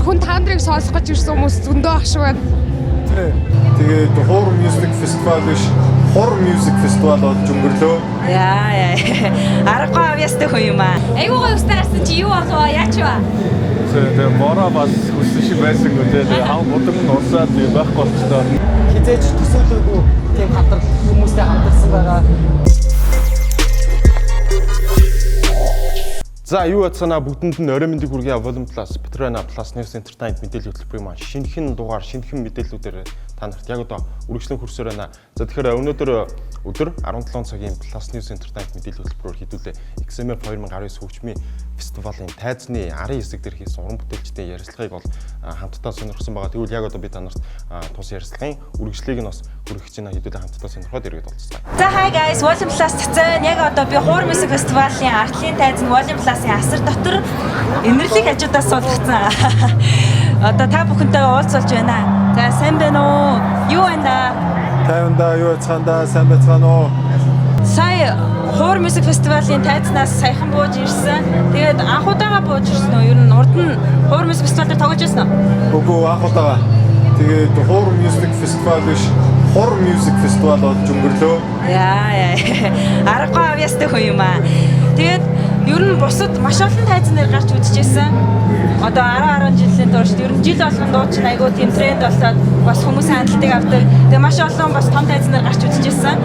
зөвхөн та нарыг сонсох гэж ирсэн хүмүүс зөндөө ах шиг байна. Тэгээд Хуур Music Festival биш, Хур Music Festival болж өнгөрлөө. Яа. Аргагүй авьяастай хүн юм аа. Айгуу гоё устаа гарсан чи юу болов яач вэ? Тэгээд мороо бас хүссэн шиг байсан гэдэг. Аа мудаг нь урсаад байхгүй болчихлоо. Хизээж төсөөлөөгүй тийм хамтрал хүмүүстэй хамтарсан байгаа. За юу яцгаана бүгдэнд нь орой мэндийг хүргэе. Volume Plus, Petrona Plus News Entertainment мэдээлэл хөтөлбөрийн маань шинэхэн дугаар, шинэхэн мэдээллүүдээр та нарт яг одоо үргэлжлэн хүрсээр байна. За тэгэхээр өнөөдөр өдөр 17 цагийн Plus News Entertainment мэдээлэл хөтөлбөрөөр хідүүлээ XMF 2019 хөгжмийн фестивалийн тайзны 19 хэсэг дээр хийсэн уран бүтээлчдийн ярилцлагыг бол хамтдаа сонирхсан байгаа. Тэгвэл яг одоо би та нарт тус ярилцлагын үргэлжлэлийг нь бас хүргэж байна. Хідүүлээ хамтдаа сонирхоод иргэд болцсон. За hi guys, Volume Plus цацсан. Яг одоо би Хуур Music Festival-ийн артлын тайзны Volume Plus-ийн асар дотор инэрлэг хажуудаас суулгацсан. Одоо та бүхэнтэйгээ уулзуулж байна. За сайн байна уу? Юу байна? Тайванда юу яцгаанда сайн байцгаана уу? Сая Хуур Music Festival-ийн тайзнаас саяхан бууж ирсэн. Тэгээд анх удаага бууж ирсэн үү? Ер нь урд нь Хуур Music Festival дээр тоглож ирсэн үү? Үгүй анх удаага. Тэгээд Хуур Music Festival биш, Хур Music Festival болж өнгөрлөө. Яа. Аргагүй авьяастай хүн юм аа. Тэгээд ер нь бусад маш олон тайзан дээр гарч үзчихсэн. Одоо 10 жилийн турш ер нь жил болгон дуучин айгуу тийм тренд болоод бас хүмүүс хандлтыг авдаг. Тэгээ маш олон бас том тайзан дээр гарч үзчихсэн.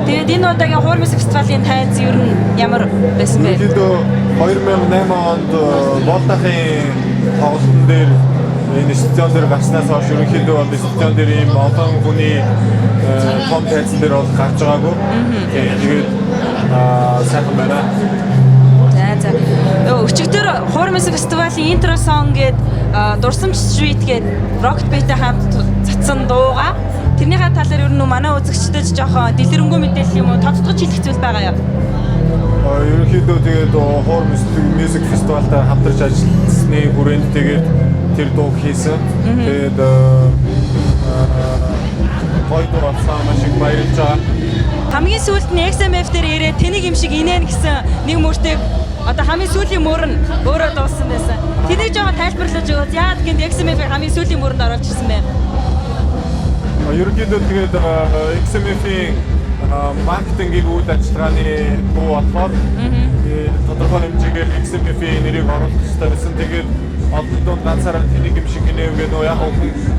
Тэгээд энэ удаагийн Хуур Music Festival-ийн тайз ер нь ямар байсан бэ? Хэд 2008 онд Волтахын тоглолтын дээр энэ стадион дээр гарснаас хойш ерөнхийдөө бол стадион дээр ийм олон хүний том тайзан дээр бол гарч байгаагүй. Тэгээд сайхан байна. За. Өчигдөр Хуур Music Festival-ийн intro song гээд Дурсамж Street гээд Rocket Beat-тэй хамт цацсан дууга. Тэрнийхээ талаар ер нь манай үзэгчдэд жоохон дэлгэрэнгүй мэдээлэл юм уу тодтогч хэлэх зүйл байгаа юу? Ерөнхийдөө тэгээд Хуур Music Festival-тай хамтарч ажилласны хүрээнд тэгээд тэр дуу хийсэн. Тэгээд гоё дуу болсон маш их баярлж байгаа. Хамгийн сүүлд нь XMF дээр ирээд тэнийг юм шиг инээн гэсэн нэг мөртөг одоо хамгийн сүүлийн мөр нь өөрөө дууссан байсан. Тэнийг жоохон тайлбарлаж өгөөд яагаад гэвэл XMF-ийн хамгийн сүүлийн мөрөнд орж ирсэн бэ? Ерөнхийдөө тэгээд XMF-ийн маркетингийн үйл ажиллагааны дуу болохоор тодорхой хэмжээгээр XMF-ийн нэрийг оруулах хэрэгтэй байсан. Тэгээд олон дунд ганцаараа тэнийг юм шиг инээвгээ нөө яг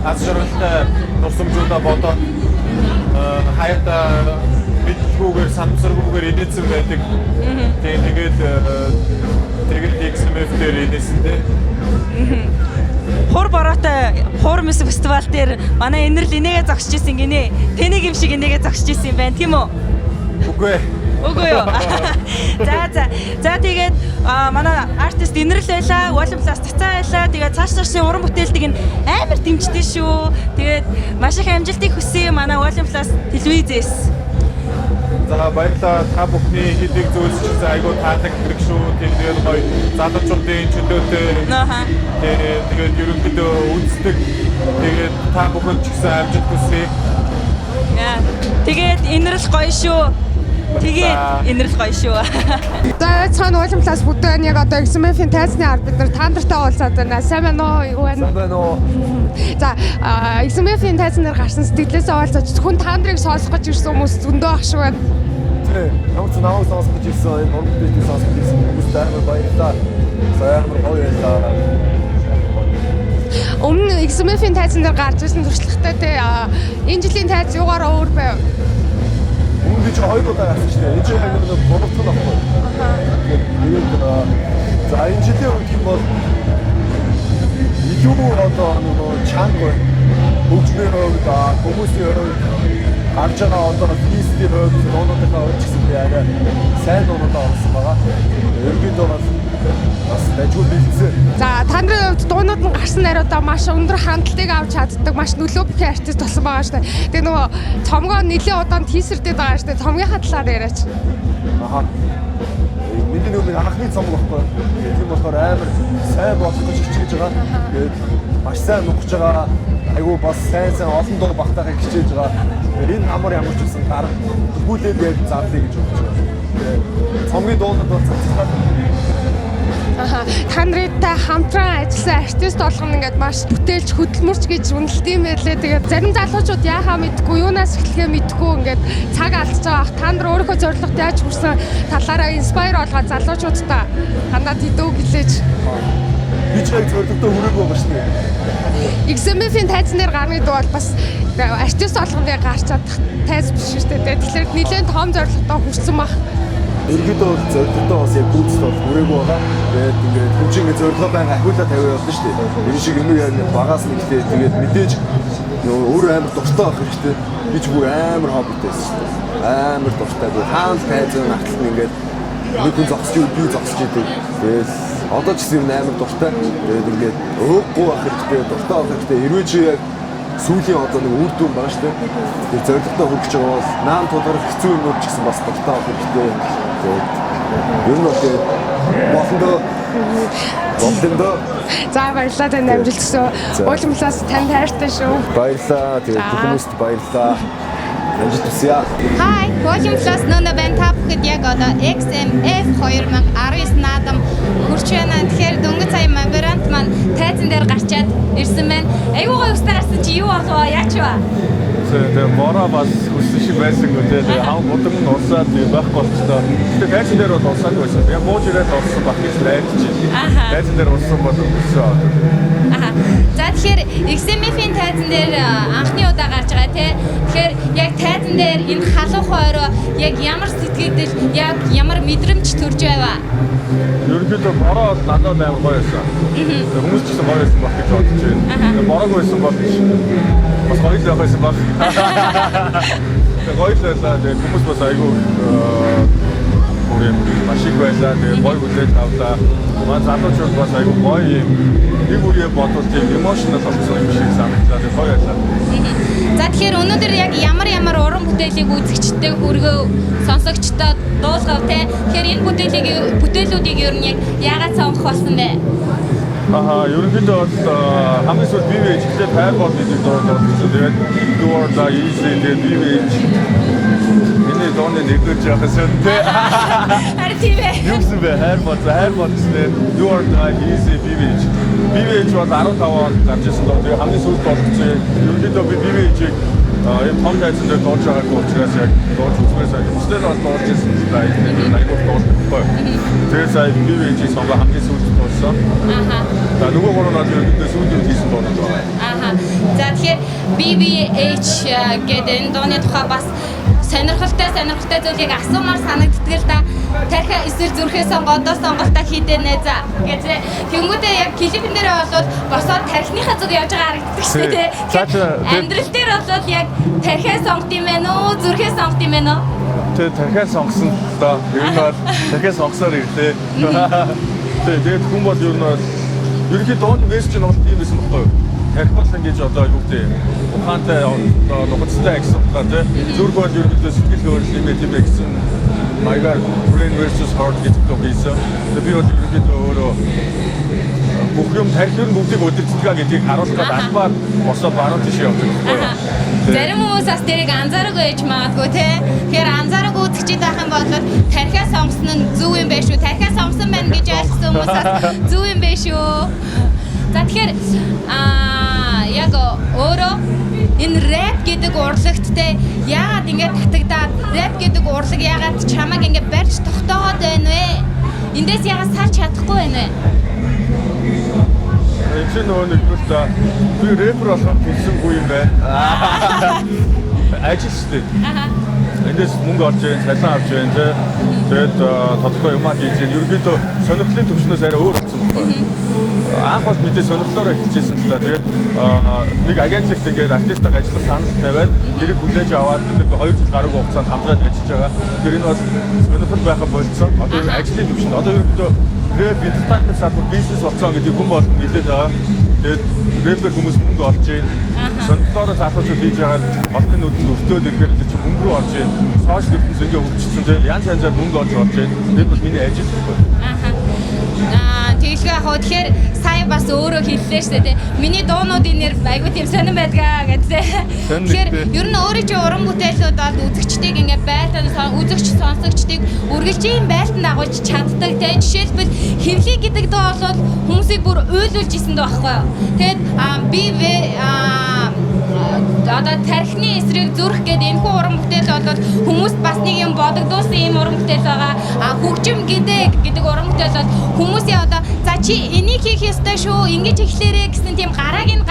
аз жаргалтай дурсамжуудаа бодоод хаяада бидгүүгээр санамсаргүйгээр инээсэн байдаг. Тэгээд XMF дээр инээсэн дээ. Хур бороотой Хуур Music Festival дээр манай инэрл инээгээ зогсож исэн гинэ. Тэнийг юм шиг инээгээ зогсож исэн юм байна, тийм үү? Үгүй юу. За тэгээд манай артист инэрл байлаа, Volume Plus цацаа байлаа. Тэгээд цаашдын уран бүтээлтийг амар дэмждэг шүү. Тэгээд маш их амжилтыг хүсье манай Volume Plus телевизээс. За баярлалаа та бүхний хэдийг зөвлөсөн айгуу таадаг хэрэг шүү. Тэгээд гоё залуучуудын чөлөөтэй. Тэгээд ерөнхийдөө үздэг. Тэгээд та бүхэнд ч гэсэн амжилт хүсье. Яа. Тэгээд инэрл гоё шүү. Тэгээд инэрл гоё шүү. За цаана Volume Plus бүдэн яг одоо XMF-ийн тайзны ард бид нар та нартай уулзаад байна. Сайн байна уу? Юу байна? Сайн байна уу? За XMF-ийн тайзан дээр гарсан сэтгэлээсээ уулзаж зөвхөн та нарыг сонсох гэж ирсэн хүмүүс зөндөө ах шиг байна. Ямар ч намайг сонсох гэж ирсэн энэ уран бүтээлийг сонсох гэж ирсэн хүмүүст амар баярлалаа. Сайн гоё байлаа. Өмнө XMF-ийн тайзан дээр гарч ирсэн туршлагатай те энэ жилийн тайз юугаараа өөр байв? Өмнө ч хоёр удаа гарсан шүү дээ. Энэ жил нэг бодлого байхгүй. Тэгээд за энэ жилийн үед юм бол илүү одоо нэг чанга хөгжмийн хувьд хүмүүсийн хувьд гарч байгаа одоо фестивал хувьд дуунуудаа орж ирсэн яриа сайн дуунуудаа орсон байгаа. Ерөнхийдөө бас дайггүй бэлдсэн. За та нарын хувьд дуунууд нь гарсан найруудаа маш өндөр хандлтыг авч чаддаг, маш нөлөө бүхий артист болсон байгаа шүү дээ. Тэгээ нөгөө цомгоо нэлээд удаан тийсэрдээд байгаа шүү дээ. Цомгийнхаа талаар яриач. Миний нэг анхны цомог байхгүй. Тийм болохоор амар сайн болох гэж хичээж байгаа. Тэгээд маш сайн нухаж байгаа. Айгу бас сайн олон дуу багтаахыг хичээж байгаа. Энэ амар ямар ч гэсэн дараа хүлээд яг зарлая гэж бодож байгаа. Тэгээд цомгийн дуунууд бол цацлаад Та нартай хамтран ажилласан артист болгоно ингээд маш бүтээлч хөдөлмөрч гэж үнэлт юм байлээ. Тэгээд зарим залуучууд яахаа мэдгүй, юунаас эхлэхээ мэдгүй ингээд цаг алдчихж байгаа. Та нар өөрийнхөө зорилгот яаж хүрсэн талаараа инспайр болгоод залуучуудтай хандаад идэв гэлээж. Би ч яг зорилготой хүрээгүй байгаа шүү дээ. XMF-ийн тайзан дээр гарны дуу бол бас артист болгоны гарч чадах тайз биш шүү дээ. Тэгэхээр нэлээд том зорилготой хүрсэн баг. Ерөнхийдөө зорилготой бас яг гүйцэд бол хүрээгүй байгаа. Тэгээд ингээд хүчингээ зорилгоо байнга ахиулаад тавиад явуулна шүү дээ. Энэ шиг юм яа багаас нэгтэй тэгээд мэдээж өөр амар дуртай байх хэрэгтэй. Би ч бүр амар хоббитэйс шүү дээ. Амар дуртай. Хаан тайзан ахтал ингээд нэг хүн зогсож юу би зогсож идэг. Тэгээд одоо ч гэсэн амар дуртай. Тэгээд ингээд өөхгүй байх хэрэгтэй, дуртай байх хэрэгтэй. Хэрвээ чи яг сүүлийн одоо нэг үр дүн байгаа шүү дээ. Тэгээд зорилготой хүрэх гэж байгаа бол наан тулгарх хэцүү юмуд ч гэсэн бас дуртай байх хэрэгтэй. Тэгээд ер нь бол болондоо. За баярлалаа танд амжилт хүсье. Уулзмалаас танд хайртай шүү. Баярлалаа. Тэгээд хүмүүст баярлалаа. Амжилт хүсье. Хай, уулзмалаас нөөнө байна. Та бүхэд яг одоо XMF 2019 наадам хүрч байна. Тэгэхээр дөнгөж сая мембрант маань тайзан дээр гарчаад ирсэн байна. Айгуу гоё устаа гарсан чи юу болов аа? Яач вэ? Тэгээ мороо бас хүссэн шиг байсан гоо тэгээ хав мудаг нь урсаад байх болчихлоо. Тэгээ тайзан дээр бол урсаад байсан. Яг бууж ирээд урсан баг гэж найдаж байна. Тайзан дээр урсан бол өссөн. Аха. За тэгэхээр XMF-ийн тайзан дээр анхны удаа гарч байгаа тий. Тэгэхээр яг тайзан дээр энэ халуун хойроо яг ямар сэтгэлдэл яг ямар мэдрэмж төрж байваа? Ерөнхийдөө мороо надад амар гоё байсан. Хүмүүс ч гэсэн гоё байсан баг гэж бодож байна. Мороог байсан бол бас гоё л байсан баг. Гоё л байлаа. Хүмүүс бас айгүй маш их байлаа. Тэгээ гоё хүлээж авлаа. Манай залуучууд бас айгүй гоё юм. Нэг үрээ бодвол тийм эмошнл болсон юм шиг санагдлаа. Тэгээ гоё байлаа. За тэгэхээр өнөөдөр яг ямар уран бүтээлийг үзэгчтэй хүргөө сонсогчдод дуулгав те. Тэгэхээр энэ бүтээлүүдийг ер нь яг яагаад сонгох болсон бэ? Ерөнхийдөө бол хамгийн сүүлд бие биеч ихлээр хайр бол гэдэг дуурлал гэсэн. Тэгээд Door the Easy тэгээд бие биеч миний дууны нэгдэж явах гэсэн тий. Харин тийм ээ. Юу гэсэн бэ? Хайр бол гэсэн. Door the Easy бие биеч. Бие биеч бол 15 он гарч ирсэн доо. Тэгээд хамгийн сүүлд болсон. Ерөнхийдөө би бие биечийг юм том тайзан дээр дуулж байгааг учраас яг дуулж үзмээр сайн. Өстэй бол дуулж ирсэн л да. Энэ айгуу дуулахгүй. Тэгээд сая бие биечийг сонгоо хамгийн сүүлд дуулсан. За нөгөө гурав нь ерөнхийдөө сүүлд хийсэн дуу байна. За тэгэхээр BBH гэдэг энэ дууны тухай бас сонирхолтой зүйлийг асуумаар санагддаг л да. Тархи эсвэл зүрхээ сонгоод сонголтоо хийдэнэ за. Гэвч тэнгуүдээ яг клипэн дээр бол босоод тархиныхаа зүг явж байгаа харагддаг шүү дээ. Амьдрал дээр бол яг тархиа сонгох юм бэ нөө зүрхээ сонгох юм бэ нөө? Тэгээ тархиа сонгосон л доо. Ер нь бол тархиа сонгосоор ирлээ. Тэгээд хүн бол ер нь ерөнхийдөө дууны мессеж нь бол тийм байсан байхгүй юу? Тархиас ингэж одоо юу гэдэг ухаантай нухацтай гэсэн утгаар тийм зүрх бол ерөнхийдөө сэтгэл хөдлөл юм тийм гэсэн маягаар brain versus heart гэдэг үг хийсэн. Тэгээд би бол ерөнхийдөө өөрөө бүх юм тархины бүгдийг өдөрцөлгаа гэдгийг харуулах албаар босоо баруун тийш явдаг байхгүй юу? Зарим хүмүүс бас тэрийг анзаараагүй байж магадгүй тий. Тэгэхээр анзаараагүй үзэгчид байх юм бол тархиа сонгосон нь зөв юм байх шүү. Тархиа сонгосон байна гэж ойлгосон хүмүүс бас зөв юм байх шүү. За тэгэхээр яг өөрөө энэ рэп гэдэг урлагт те яагаад ингэж татагдаад рэп гэдэг урлаг яагаад чамайг ингэ барьж тогтооод байна вэ? Эндээс яагаад салж чадахгүй байна вэ? Эцэг нөгөө нэг л би рэпер болох хэлсэнгүй юм байна. Ажил шүү дээ. Эндээс мөнгө олж जैन, цалин авч जैन те. Тэгээд тодорхой юм хийж जैन. Ерөнхийдөө сонирхлын төвчнөөс арай өөр болсон байна. Анх бол мэдээ сонирхлоороо хийжсэн л да. Тэгээд нэг агентлагт ингээд артистаг ажиллах санал тавиад тэрийг хүлээж аваад нэг 2 жил гаруй хугацаанд хамтраад ажиллаж байгаа. Тэр энэ бол сонирхол байха болцсон. Одоо ажлын төвчөнд одоо ерөнхийдөө рэп entertainment салбар бизнес болсон гэдэг хүн бол нэлээд байгаа. Тэгээд рэпер хүмүүс мөнгө олж जैन. Сонирхлоороо залуучууд хийж байгаа олон нүдэнд өртөөд ирэхээр чи мөнгө рүү орж जैन. Сошиал ертөнцийн ингээ хөгжсөн. Тэгээд янз янзаар мөнгө олж जैन. Тэр бол миний ажил. Тэгэлгүй яг хоо тэгэхээр сая бас өөрөө хэллээ шүү дээ. Миний дуунуудын нэр айгүй тийм сонирн байдгаа гэдэг. Тэгэхээр ер нь өөрөө чи уран бүтээлүүд бол үзэгчдийг ингээд байлтаа үзэгч сонсогчдыг үргэлжийн байлтанд дагуулж чаддаг. Тэгээ жишээлбэл хэвлий гэдэг доо бол хүмүүсийг бүр уйлуулж исэн дөө байхгүй юу. Тэгээд би одоо тархины эсрэг зүрх гэдэг энэ уран бүтээл бол хүмүүс бас нэг юм бодогдуулсан юм уран бүтээл байгаа. Хөгжим гэдэг уран бүтээл бол хүмүүсийн одоо за чи энийг хийх ёстой шүү, ингэж эхлээрэй гэсэн тийм гараагийн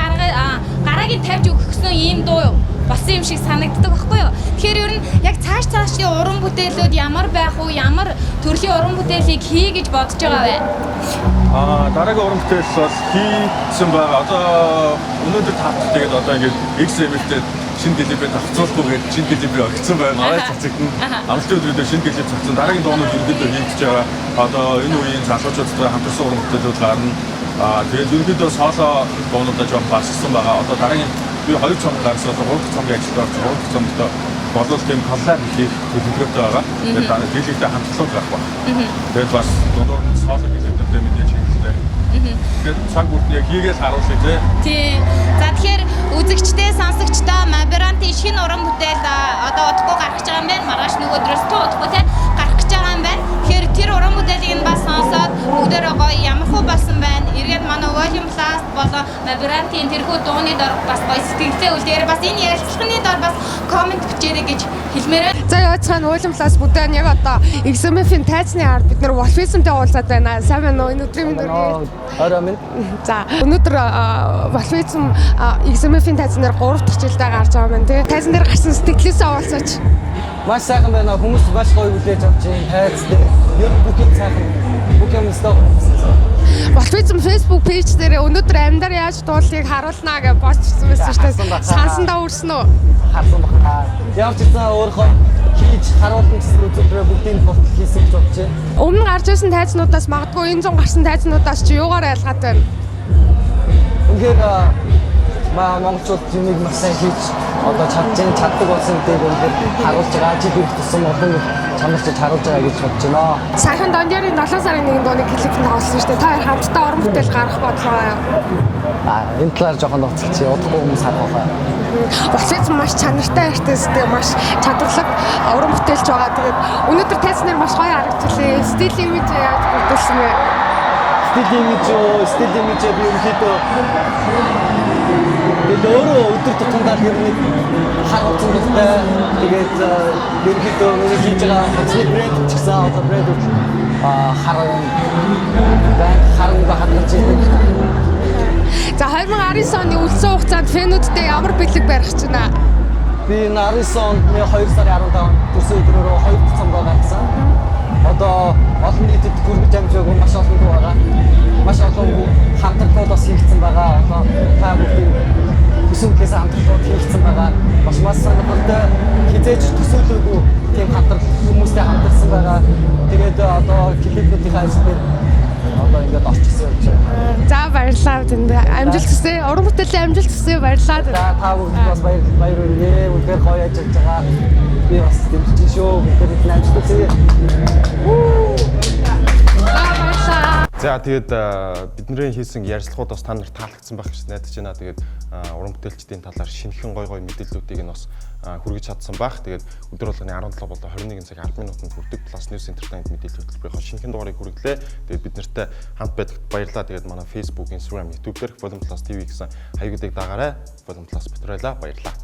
тавьж өгсөн ийм дуу болсон юм шиг санагддаг байхгүй юу. Тэгэхээр ер нь яг цаашдын уран бүтээлүүд ямар байх уу, ямар төрлийн уран бүтээлийг хий гэж бодож байгаа вэ? Дараагийн уран бүтээл бол хийсэн байгаа. Одоо өнөөдөр тавч тэгээд одоо ингээд X-Level-тэй шинэ гэлбээ тавцуулгүйгээд шинэ гэлбээ огцсон байна. Аваа цацагдана. Амлалтын өдрөдөө шинэ гэлбээ цацсан. Дараагийн дуунууд ерөнхийдөө хийгдэж байгаа. Одоо энэ үеийн залуучуудтай хамтарсан уран бүтээлүүд гарна. Тэгээд ерөнхийдөө сооло дуунуудаа жоох бассан байгаа. Одоо дараагийн би 2 цомог гарсан. 3 дахь цомгийн ажилд орж 3 дахь цомогт болол тийм коллаб хийх төлөвлөгөөтэй байгаа. Тэгээд гэлбээтэй хамтлаг гарах байна. Тэгээд бас дуунууд нь сооло гэлбээтэй мэдээж хийлээ. Тэгээд цаг бүртээ хийгээл харуулъя тий. За тэгэхээр үзэгчтэй сонсогчтой Мабиранти шинэ уран бүтээл одоо удахгүй гарах гэж байгаа юм байна. Маргааш нөгөө өдрөөс удахгүй тий гарах гэж байгаа юм байна. Тэгэхээр тэр уран бүтээлийг нь бас сонсоод бүгдээрээ гоё ямар хөө болсон байна. Эргээд манай Volume Plus болоо Мабирантийн тэрхүү дууны дор бас гоё сэтгэлтэй үлдээр бас энэ ярилцлагын дор бас комент бичээрэй гэж хэлмээр байна. За яцхан Volume Plus бүдэн яг одоо XMF-ийн тайзны ард бид нар Wolfism-тэй уулзаад байна. Сайн байна уу? Энэ өдрийн мэнд. Орой минь. За өнөөдөр Wolfism XMF-ийн тайзнаар 3 дахь жилдээ гарч байгаа юм тий. Тайзан дээр гарсан сэтгэлээсээ уулзаач. Маш сайхан байна. Хүмүүс маш гоё хүлээж авч байна. Тайз дээр ер нь бүх юм сайхан. Бүх юм сток. Wolfism Facebook page дээр өнөөдөр амьдар яаж дуулахыг харуулнаа гэж постчихсан байсан шүү дээ. Сансандаа үрсэн үү? Харсан байна. Явж ирсэн өөрөө хийж харуулсан гэсэн үзүүрээ бүгдийг болтол хийсэн гэж бодож байна. Өмнө гарч ирсэн тайзнуудаас магадгүй энэ зун гарсан тайзнуудаас чи юугаар ялгаад байна? Үнэхээр монголчууд юмыг маш сайн хийж одоо чаддаг болсон гэдэг үнэхээр харуулж байгаа. Чи бид тусан олон чанарч харуулж байгаа гэж бодож байна. Сайхан Дондиарын 7 сарын 1-ний дууны клипт тоглосон шүү дээ. Та хоёр хамтдаа уран бүтээл гаргах бодлого юу? Энэ талаар жоохон нууцчих чи удахгүй хүмүүс харах байна. Wolfism маш чанартай артисттэй маш чадварлаг уран бүтээлч байгаа. Тэгээд өнөөдөр тайзнаар маш гоё харагдчихлээ. Стил имиж яаж бүрдүүлсэн бэ? Стил имиж би ерөнхийдөө өөрөө өдөр тутамдаа хэрнээ харуулсан дуртай. Тэгээд ерөнхийдөө миний хийж байгаа хоцны брэнд ч гэсэн одоо брэнд харан хадгалж байгаа. За 2019 оны үлдсэн хугацаанд фэнүүдтэй ямар бэлэг барих гэж байна? Би 19 онд 2 сарын 15 төрсөн өдрөөрөө 2 дахь цомгоо гаргасан. Одоо олон нийтэд хүргэж амжаагүй маш олон дуу байгаа. Маш олон хамтлагууд бас хийгдсэн байгаа. Одоо та бүхэн өсвөлээс хамтлагууд хийгдсэн байгаа. Маш сонирхолтой хизээж төсөөлөөгүй тийм хамтлаг хүмүүстэй хамтарсан байгаа. Тэгээд одоо клипүүдийн ажил одоо ингээд орчихсон юм чинь. За баярлалаа тэнд амжилт хүсье. Уран бүтээлийн амжилт хүсье. Баярлалаа. За та бүхэнд бас баяр хүргэе. Үнэхээр гоё ажиллаж байгаа. Би бас дэмжиж шүү. Бүгд амжилт хүсье. За тэгээд бидний хийсэн ярилцлагууд бас та нарт таалагдсан байх гэж найдаж байна. Тэгээд уран бүтээлчдийн талаар шинэхэн гой мэдээллүүдийг нь бас хүргэж чадсан байх. Тэгээд өдөр болгоны 17 болоо 21 цаг 10 минутанд хүрдэг Plus News Entertainment мэдээлэл хөтөлбөрийн шинэхэн дугаарыг хүргэлээ. Тэгээд бид нартай хамт байдагт баярлалаа. Тэгээд манай Facebook, Instagram, YouTube дээрх Volume Plus TV гэсэн хаягуудыг дагаарай. Volume Plus Petrella баярлалаа.